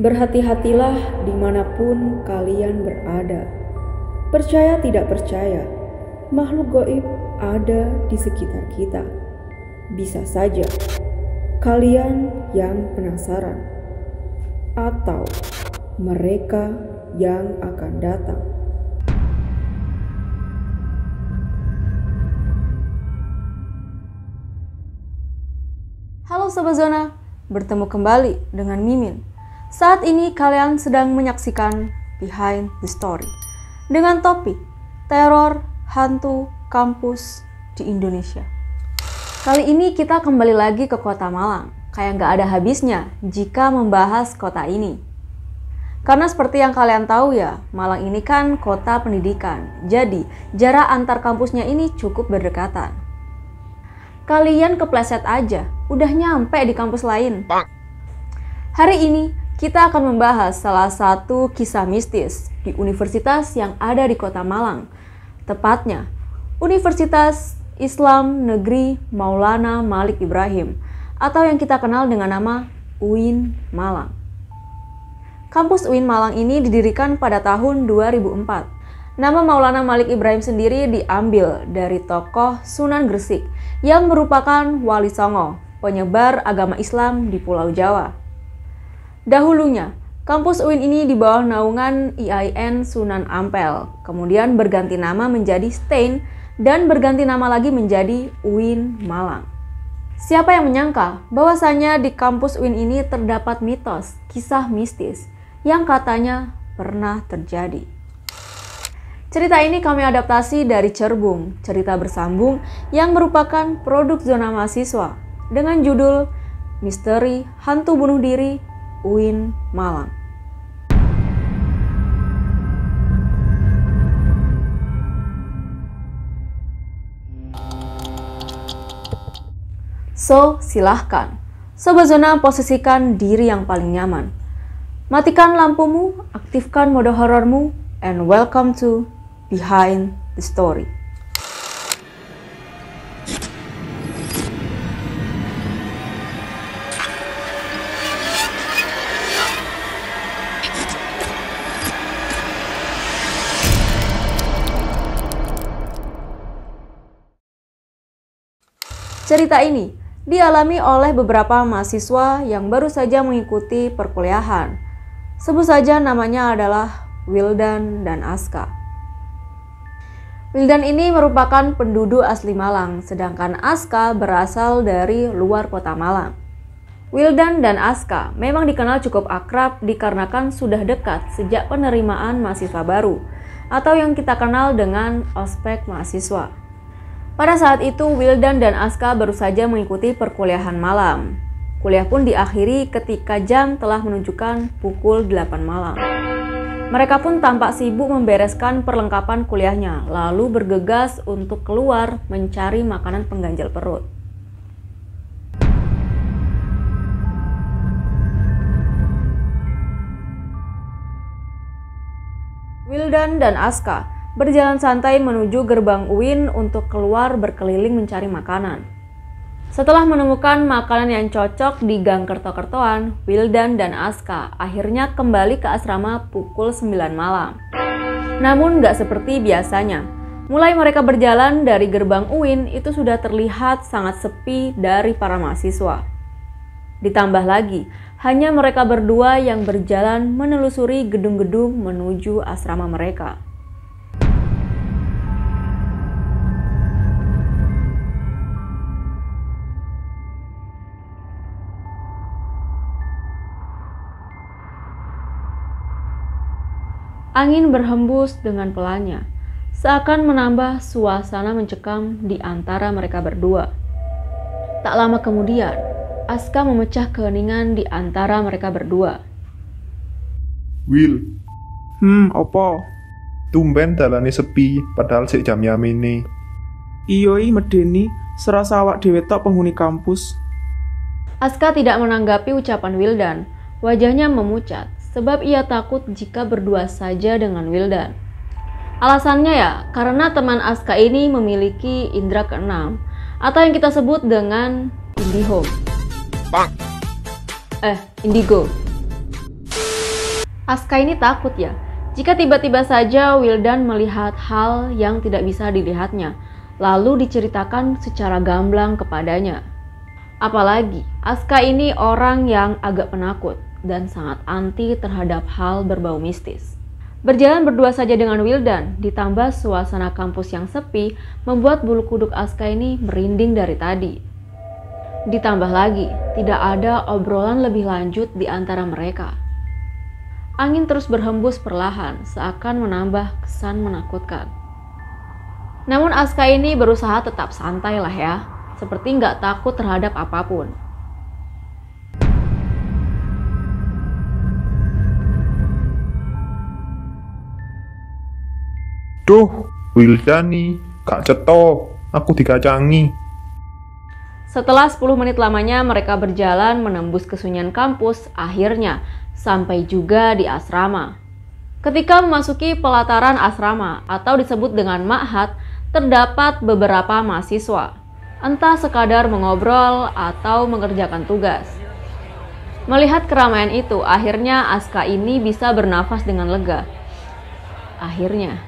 Berhati-hatilah dimanapun kalian berada. Percaya tidak percaya, makhluk gaib ada di sekitar kita. Bisa saja kalian yang penasaran, atau mereka yang akan datang. Halo Sobat Zona, bertemu kembali dengan Mimin. Saat ini kalian sedang menyaksikan Behind the Story dengan topik teror hantu kampus di Indonesia. Kali ini kita kembali lagi ke kota Malang, kayak nggak ada habisnya jika membahas kota ini. Karena seperti yang kalian tahu ya, Malang ini kan kota pendidikan, jadi jarak antar kampusnya ini cukup berdekatan. Kalian kepleset aja, udah nyampe di kampus lain. Hari ini kita akan membahas salah satu kisah mistis di universitas yang ada di kota Malang. Tepatnya, Universitas Islam Negeri Maulana Malik Ibrahim, atau yang kita kenal dengan nama UIN Malang. Kampus UIN Malang ini didirikan pada tahun 2004. Nama Maulana Malik Ibrahim sendiri diambil dari tokoh Sunan Gresik yang merupakan Wali Songo, penyebar agama Islam di Pulau Jawa. Dahulunya, kampus UIN ini di bawah naungan IAIN Sunan Ampel, kemudian berganti nama menjadi STAIN dan berganti nama lagi menjadi UIN Malang. Siapa yang menyangka bahwasanya di kampus UIN ini terdapat mitos, kisah mistis yang katanya pernah terjadi. Cerita ini kami adaptasi dari Cerbung, cerita bersambung yang merupakan produk Zona Mahasiswa dengan judul Misteri Hantu Bunuh Diri UIN Malang. So, silahkan. Sobat Zona posisikan diri yang paling nyaman. Matikan lampumu, aktifkan mode horormu, and welcome to Behind the Story. Cerita ini dialami oleh beberapa mahasiswa yang baru saja mengikuti perkuliahan. Sebut saja namanya adalah Wildan dan Aska. Wildan ini merupakan penduduk asli Malang, sedangkan Aska berasal dari luar kota Malang. Wildan dan Aska memang dikenal cukup akrab dikarenakan sudah dekat sejak penerimaan mahasiswa baru, atau yang kita kenal dengan ospek mahasiswa. Pada saat itu, Wildan dan Aska baru saja mengikuti perkuliahan malam. Kuliah pun diakhiri ketika jam telah menunjukkan pukul 8 malam. Mereka pun tampak sibuk membereskan perlengkapan kuliahnya, lalu bergegas untuk keluar mencari makanan pengganjal perut. Wildan dan Aska berjalan santai menuju gerbang UIN untuk keluar berkeliling mencari makanan. Setelah menemukan makanan yang cocok di Gang Kerto-Kertoan, Wildan dan Aska akhirnya kembali ke asrama pukul 9 malam. Namun gak seperti biasanya. Mulai mereka berjalan dari gerbang UIN itu sudah terlihat sangat sepi dari para mahasiswa. Ditambah lagi, hanya mereka berdua yang berjalan menelusuri gedung-gedung menuju asrama mereka. Angin berhembus dengan pelannya, seakan menambah suasana mencekam di antara mereka berdua. Tak lama kemudian, Aska memecah keheningan di antara mereka berdua. Will, Apa? tumben dalane sepi padahal sik jam yamene. Iyoi medeni serasa awak dhewe tok penghuni kampus. Aska tidak menanggapi ucapan Wildan. Wajahnya memucat, sebab ia takut jika berdua saja dengan Wildan. Alasannya ya, karena teman Aska ini memiliki indera keenam, atau yang kita sebut dengan Indigo. Aska ini takut ya, jika tiba-tiba saja Wildan melihat hal yang tidak bisa dilihatnya, lalu diceritakan secara gamblang kepadanya. Apalagi, Aska ini orang yang agak penakut dan sangat anti terhadap hal berbau mistis. Berjalan berdua saja dengan Wildan, ditambah suasana kampus yang sepi, membuat bulu kuduk Aska ini merinding dari tadi. Ditambah lagi, tidak ada obrolan lebih lanjut di antara mereka. Angin terus berhembus perlahan, seakan menambah kesan menakutkan. Namun Aska ini berusaha tetap santai lah ya, seperti nggak takut terhadap apapun. Duh, Wildan nih, gak cetok, aku dikacangi. Setelah 10 menit lamanya mereka berjalan menembus kesunyian kampus, akhirnya sampai juga di asrama. Ketika memasuki pelataran asrama atau disebut dengan ma'had, terdapat beberapa mahasiswa, entah sekadar mengobrol atau mengerjakan tugas. Melihat keramaian itu, akhirnya Aska ini bisa bernafas dengan lega. Akhirnya,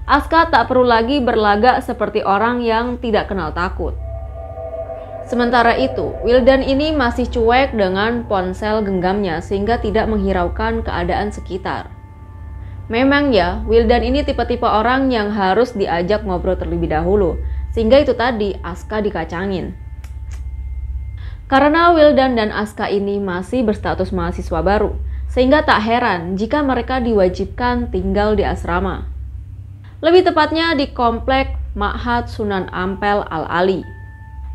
Aska tak perlu lagi berlagak seperti orang yang tidak kenal takut. Sementara itu, Wildan ini masih cuek dengan ponsel genggamnya sehingga tidak menghiraukan keadaan sekitar. Memang ya, Wildan ini tipe-tipe orang yang harus diajak ngobrol terlebih dahulu, sehingga itu tadi Aska dikacangin. Karena Wildan dan Aska ini masih berstatus mahasiswa baru, sehingga tak heran jika mereka diwajibkan tinggal di asrama. Lebih tepatnya di komplek Ma'had Sunan Ampel Al-Ali.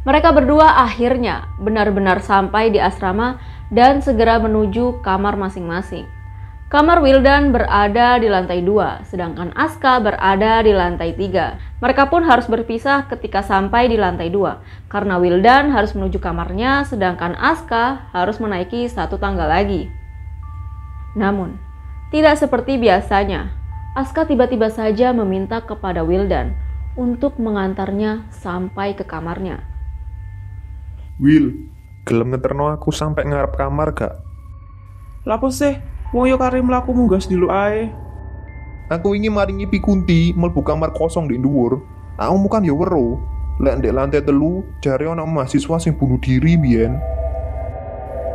Mereka berdua akhirnya benar-benar sampai di asrama dan segera menuju kamar masing-masing. Kamar Wildan berada di lantai 2, sedangkan Aska berada di lantai 3. Mereka pun harus berpisah ketika sampai di lantai 2, karena Wildan harus menuju kamarnya, sedangkan Aska harus menaiki satu tangga lagi. Namun, tidak seperti biasanya, Aska tiba-tiba saja meminta kepada Wildan untuk mengantarnya sampai ke kamarnya. Will, gelem ngeterno aku sampai ngarep kamar gak? Lapo sih? Wong yo kare mlaku munggas dilu ae. Aku ingin maringi pikunti mlebu kamar kosong di dhuwur. Aku kan yo weruh. Lek ndek lantai 3 jare ana mahasiswa sing bunuh diri biyen.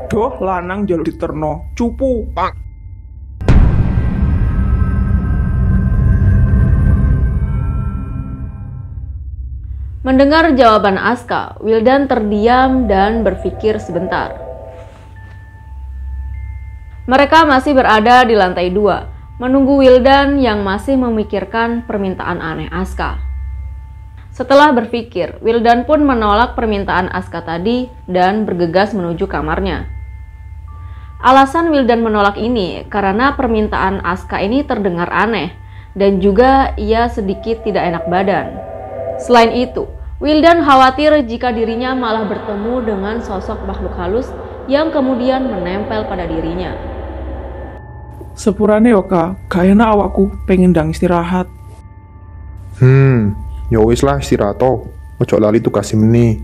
Doh, lanang njaluk diterno. Cupu. Pak. Mendengar jawaban Aska, Wildan terdiam dan berpikir sebentar. Mereka masih berada di lantai 2, menunggu Wildan yang masih memikirkan permintaan aneh Aska. Setelah berpikir, Wildan pun menolak permintaan Aska tadi dan bergegas menuju kamarnya. Alasan Wildan menolak ini karena permintaan Aska ini terdengar aneh dan juga ia sedikit tidak enak badan. Selain itu, Wildan khawatir jika dirinya malah bertemu dengan sosok makhluk halus yang kemudian menempel pada dirinya. Sepurane yo Kak, gak enak awakku, pengen ndang istirahat. Ya wis lah istirahat to. Ojo lali tugas meni.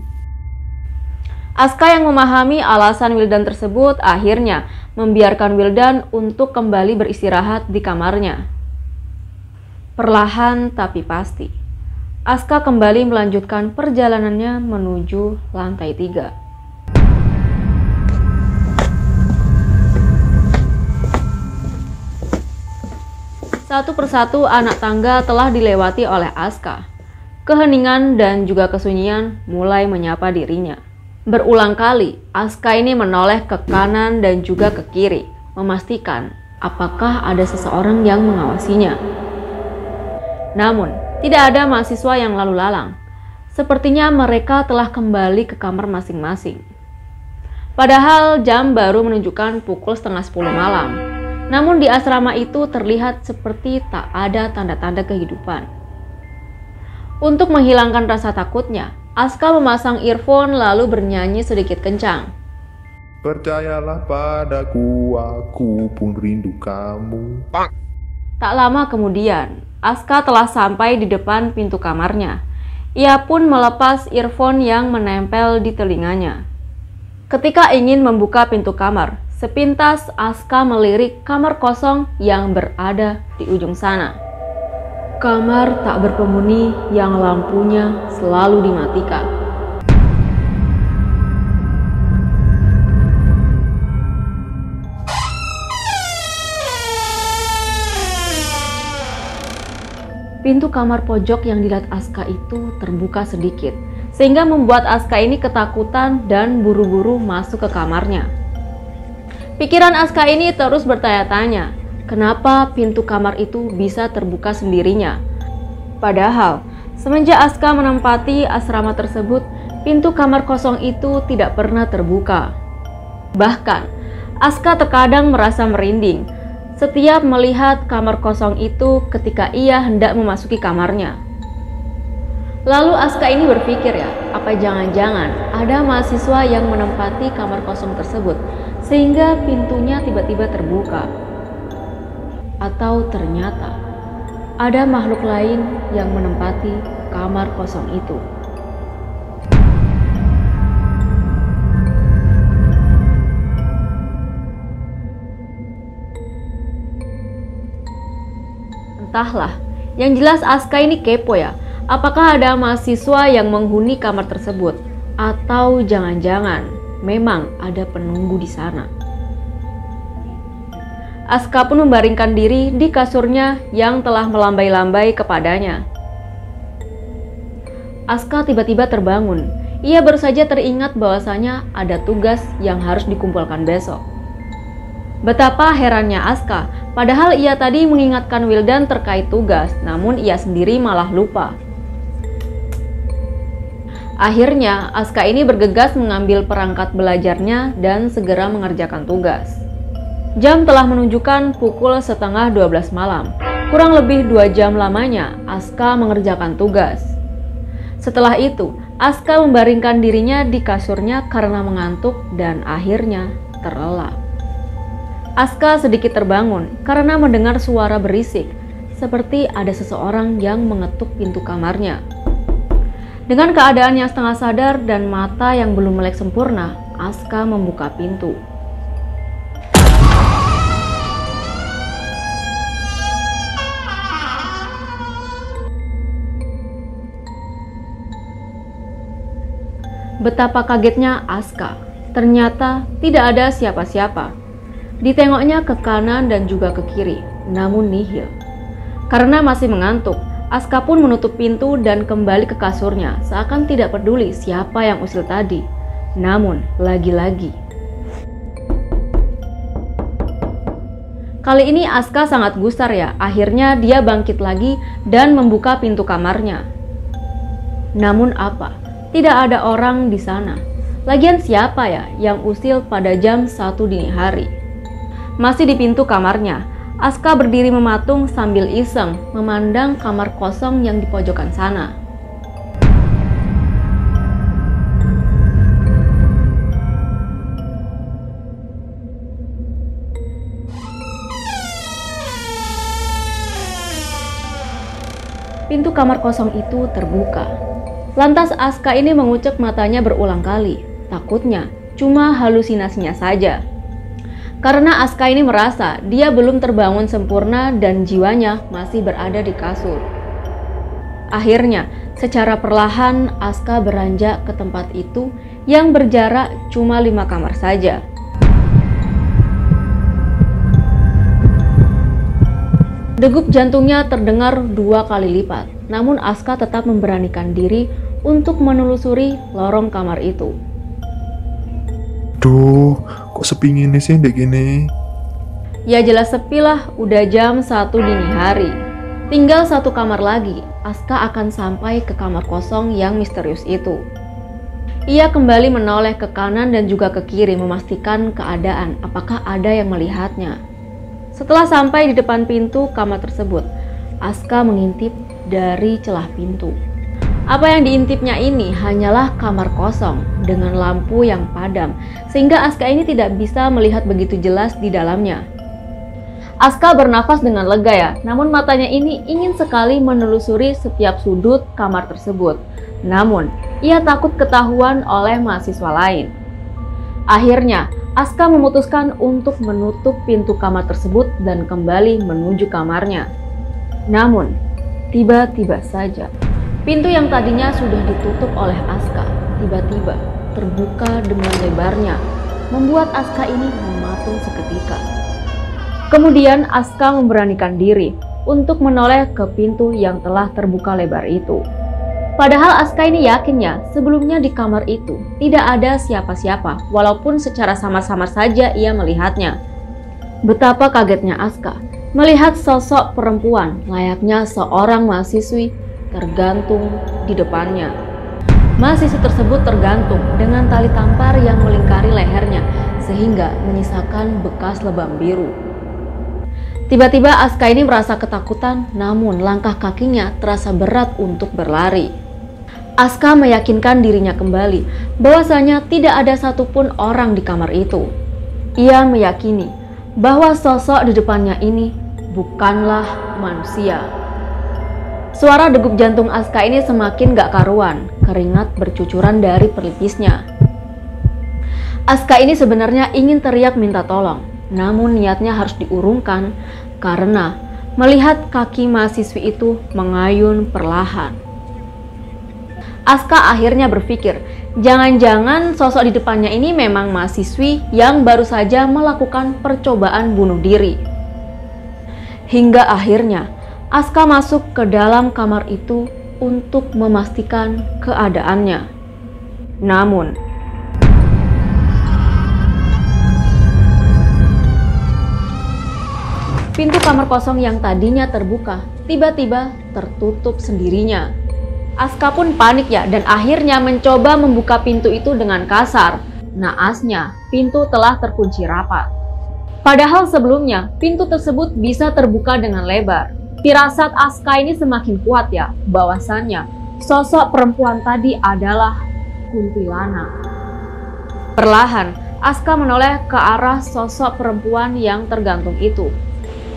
Aska yang memahami alasan Wildan tersebut akhirnya membiarkan Wildan untuk kembali beristirahat di kamarnya. Perlahan tapi pasti, Aska kembali melanjutkan perjalanannya menuju lantai 3. Satu persatu anak tangga telah dilewati oleh Aska. Keheningan dan juga kesunyian mulai menyapa dirinya. Berulang kali, Aska ini menoleh ke kanan dan juga ke kiri, memastikan apakah ada seseorang yang mengawasinya. Namun, tidak ada mahasiswa yang lalu lalang. Sepertinya mereka telah kembali ke kamar masing-masing. Padahal jam baru menunjukkan pukul 9:30 malam. Namun di asrama itu terlihat seperti tak ada tanda-tanda kehidupan. Untuk menghilangkan rasa takutnya, Aska memasang earphone lalu bernyanyi sedikit kencang. Percayalah padaku, aku pun rindu kamu. Tak lama kemudian, Aska telah sampai di depan pintu kamarnya. Ia pun melepas earphone yang menempel di telinganya. Ketika ingin membuka pintu kamar, Sepintas Aska melirik kamar kosong yang berada di ujung sana. Kamar tak berpenghuni yang lampunya selalu dimatikan. Pintu kamar pojok yang dilihat Aska itu terbuka sedikit, sehingga membuat Aska ini ketakutan dan buru-buru masuk ke kamarnya. Pikiran Aska ini terus bertanya-tanya, kenapa pintu kamar itu bisa terbuka sendirinya? Padahal, semenjak Aska menempati asrama tersebut, pintu kamar kosong itu tidak pernah terbuka. Bahkan, Aska terkadang merasa merinding setiap melihat kamar kosong itu ketika ia hendak memasuki kamarnya. Lalu Aska ini berpikir apa jangan-jangan ada mahasiswa yang menempati kamar kosong tersebut sehingga pintunya tiba-tiba terbuka. Atau ternyata ada makhluk lain yang menempati kamar kosong itu. Entahlah, yang jelas Aska ini kepo apakah ada mahasiswa yang menghuni kamar tersebut? Atau jangan-jangan memang ada penunggu di sana? Aska pun membaringkan diri di kasurnya yang telah melambai-lambai kepadanya. Aska tiba-tiba terbangun. Ia baru saja teringat bahwasanya ada tugas yang harus dikumpulkan besok. Betapa herannya Aska, padahal ia tadi mengingatkan Wildan terkait tugas, namun ia sendiri malah lupa. Akhirnya, Aska ini bergegas mengambil perangkat belajarnya dan segera mengerjakan tugas. Jam telah menunjukkan pukul 11:30 malam. Kurang lebih 2 jam lamanya Aska mengerjakan tugas. Setelah itu, Aska membaringkan dirinya di kasurnya karena mengantuk dan akhirnya terlelap. Aska sedikit terbangun karena mendengar suara berisik, seperti ada seseorang yang mengetuk pintu kamarnya. Dengan keadaan yang setengah sadar dan mata yang belum melek sempurna, Aska membuka pintu. Betapa kagetnya Aska, ternyata tidak ada siapa-siapa. Ditengoknya ke kanan dan juga ke kiri, namun nihil. Karena masih mengantuk, Aska pun menutup pintu dan kembali ke kasurnya, seakan tidak peduli siapa yang usil tadi. Namun, lagi-lagi kali ini Aska sangat gusar akhirnya dia bangkit lagi dan membuka pintu kamarnya. Namun apa? Tidak ada orang di sana. Lagian siapa yang usil pada jam 1 dini hari? Masih di pintu kamarnya, Aska berdiri mematung sambil iseng memandang kamar kosong yang di pojokan sana. Pintu kamar kosong itu terbuka. Lantas Aska ini mengucek matanya berulang kali. Takutnya cuma halusinasinya saja. Karena Aska ini merasa dia belum terbangun sempurna dan jiwanya masih berada di kasur. Akhirnya, secara perlahan Aska beranjak ke tempat itu yang berjarak cuma 5 kamar saja. Degup jantungnya terdengar 2 kali lipat, namun Aska tetap memberanikan diri untuk menelusuri lorong kamar itu. Duh, kok sepi gini sih dek gini? Ya jelas sepi lah, udah jam 1 dini hari. Tinggal 1 kamar lagi, Aska akan sampai ke kamar kosong yang misterius itu. Ia kembali menoleh ke kanan dan juga ke kiri memastikan keadaan, apakah ada yang melihatnya. Setelah sampai di depan pintu kamar tersebut, Aska mengintip dari celah pintu. Apa yang diintipnya ini hanyalah kamar kosong dengan lampu yang padam, sehingga Aska ini tidak bisa melihat begitu jelas di dalamnya. Aska bernafas dengan lega namun matanya ini ingin sekali menelusuri setiap sudut kamar tersebut. Namun, ia takut ketahuan oleh mahasiswa lain. Akhirnya, Aska memutuskan untuk menutup pintu kamar tersebut dan kembali menuju kamarnya. Namun, tiba-tiba saja, pintu yang tadinya sudah ditutup oleh Aska tiba-tiba terbuka dengan lebarnya, membuat Aska ini mematung seketika. Kemudian Aska memberanikan diri untuk menoleh ke pintu yang telah terbuka lebar itu. Padahal Aska ini yakinnya sebelumnya di kamar itu tidak ada siapa-siapa, walaupun secara samar-samar saja ia melihatnya. Betapa kagetnya Aska melihat sosok perempuan layaknya seorang mahasiswi tergantung di depannya. Mahasiswi tersebut tergantung dengan tali tampar yang melingkari lehernya sehingga menyisakan bekas lebam biru. Tiba-tiba Aska ini merasa ketakutan, namun langkah kakinya terasa berat untuk berlari. Aska meyakinkan dirinya kembali bahwasanya tidak ada satupun orang di kamar itu. Ia meyakini bahwa sosok di depannya ini bukanlah manusia. Suara degup jantung Aska ini semakin gak karuan, keringat bercucuran dari pelipisnya. Aska ini sebenarnya ingin teriak minta tolong, namun niatnya harus diurungkan karena melihat kaki mahasiswi itu mengayun perlahan. Aska akhirnya berpikir, jangan-jangan sosok di depannya ini memang mahasiswi yang baru saja melakukan percobaan bunuh diri. Hingga akhirnya Aska masuk ke dalam kamar itu untuk memastikan keadaannya. Namun, pintu kamar kosong yang tadinya terbuka tiba-tiba tertutup sendirinya. Aska pun panik ya dan akhirnya mencoba membuka pintu itu dengan kasar. Naasnya, pintu telah terkunci rapat. Padahal sebelumnya, pintu tersebut bisa terbuka dengan lebar. Firasat Aska ini semakin kuat ya, bahwasannya sosok perempuan tadi adalah kuntilanak. Perlahan, Aska menoleh ke arah sosok perempuan yang tergantung itu.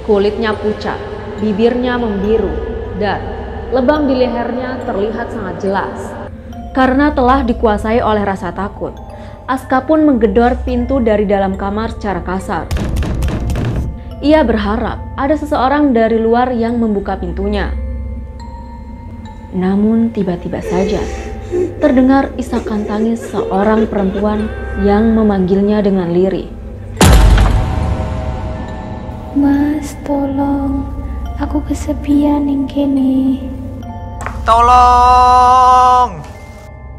Kulitnya pucat, bibirnya membiru, dan lebam di lehernya terlihat sangat jelas. Karena telah dikuasai oleh rasa takut, Aska pun menggedor pintu dari dalam kamar secara kasar. Ia berharap ada seseorang dari luar yang membuka pintunya. Namun tiba-tiba saja terdengar isakan tangis seorang perempuan yang memanggilnya dengan lirih. Mas, tolong. Aku kesepian ning kene. Tolong!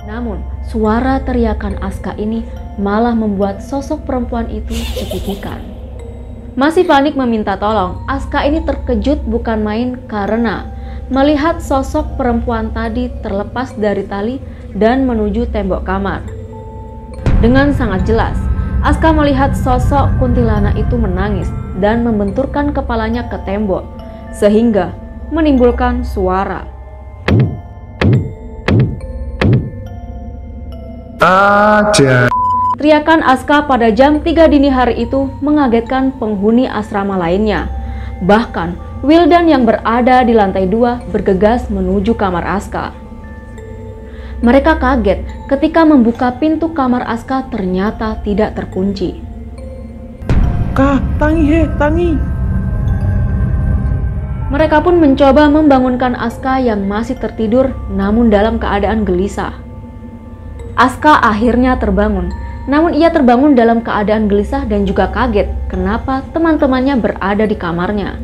Namun, suara teriakan Aska ini malah membuat sosok perempuan itu cekikikan. Masih panik meminta tolong, Aska ini terkejut bukan main karena melihat sosok perempuan tadi terlepas dari tali dan menuju tembok kamar. Dengan sangat jelas, Aska melihat sosok kuntilanak itu menangis dan membenturkan kepalanya ke tembok, sehingga menimbulkan suara. Aja. Teriakan Aska pada jam 3 dini hari itu mengagetkan penghuni asrama lainnya. Bahkan Wildan yang berada di lantai 2 bergegas menuju kamar Aska. Mereka kaget ketika membuka pintu kamar Aska ternyata tidak terkunci. Kah, tangi tangi. Mereka pun mencoba membangunkan Aska yang masih tertidur namun dalam keadaan gelisah. Aska akhirnya terbangun, namun ia terbangun dalam keadaan gelisah dan juga kaget kenapa teman-temannya berada di kamarnya.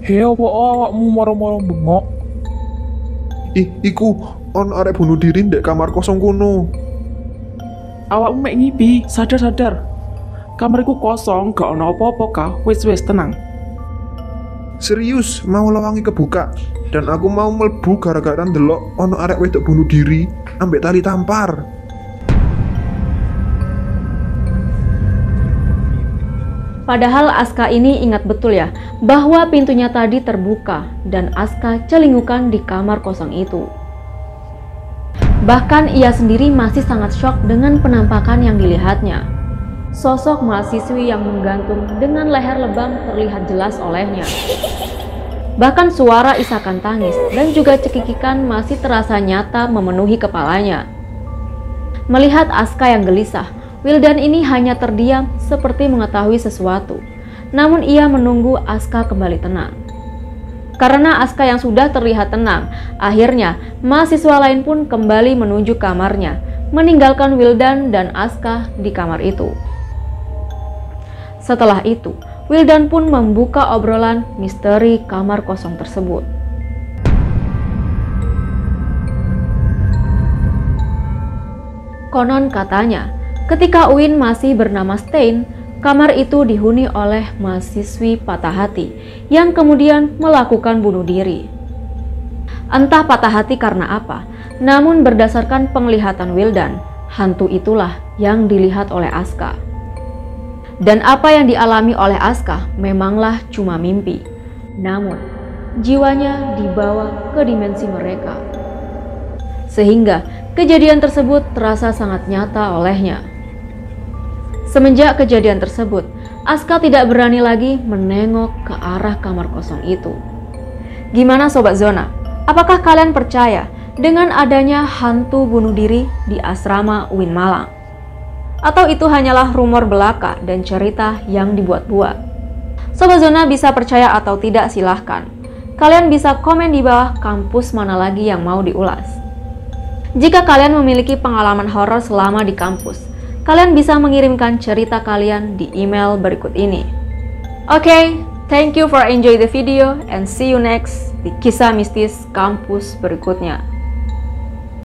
Hei, apa awakmu moro-moro bengok? Iku on arek bunuh diri ndek kamar kosong kuno. Awakmu mek ngipi, sadar-sadar. Kamariku kosong, gak ono apa-apa kah? Wis tenang. Serius mau lawangi kebuka dan aku mau mlebu gara-gara ndelok ono arek wedok bunuh diri ambek tali tampar. Padahal Aska ini ingat betul ya bahwa pintunya tadi terbuka dan Aska celingukan di kamar kosong itu. Bahkan ia sendiri masih sangat syok dengan penampakan yang dilihatnya. Sosok mahasiswi yang menggantung dengan leher lebam terlihat jelas olehnya. Bahkan suara isakan tangis dan juga cekikikan masih terasa nyata memenuhi kepalanya. Melihat Aska yang gelisah, Wildan ini hanya terdiam seperti mengetahui sesuatu. Namun ia menunggu Aska kembali tenang. Karena Aska yang sudah terlihat tenang, akhirnya mahasiswa lain pun kembali menuju kamarnya, meninggalkan Wildan dan Aska di kamar itu. Setelah itu, Wildan pun membuka obrolan misteri kamar kosong tersebut. Konon katanya, ketika Uin masih bernama Stein, kamar itu dihuni oleh mahasiswi patah hati yang kemudian melakukan bunuh diri. Entah patah hati karena apa, namun berdasarkan penglihatan Wildan, hantu itulah yang dilihat oleh Aska. Dan apa yang dialami oleh Aska memanglah cuma mimpi. Namun, jiwanya dibawa ke dimensi mereka. Sehingga kejadian tersebut terasa sangat nyata olehnya. Semenjak kejadian tersebut, Aska tidak berani lagi menengok ke arah kamar kosong itu. Gimana Sobat Zona? Apakah kalian percaya dengan adanya hantu bunuh diri di asrama UIN Malang? Atau itu hanyalah rumor belaka dan cerita yang dibuat-buat? Sobat Zona bisa percaya atau tidak silahkan. Kalian bisa komen di bawah kampus mana lagi yang mau diulas. Jika kalian memiliki pengalaman horor selama di kampus, kalian bisa mengirimkan cerita kalian di email berikut ini. Oke, thank you for enjoy the video and see you next di kisah mistis kampus berikutnya.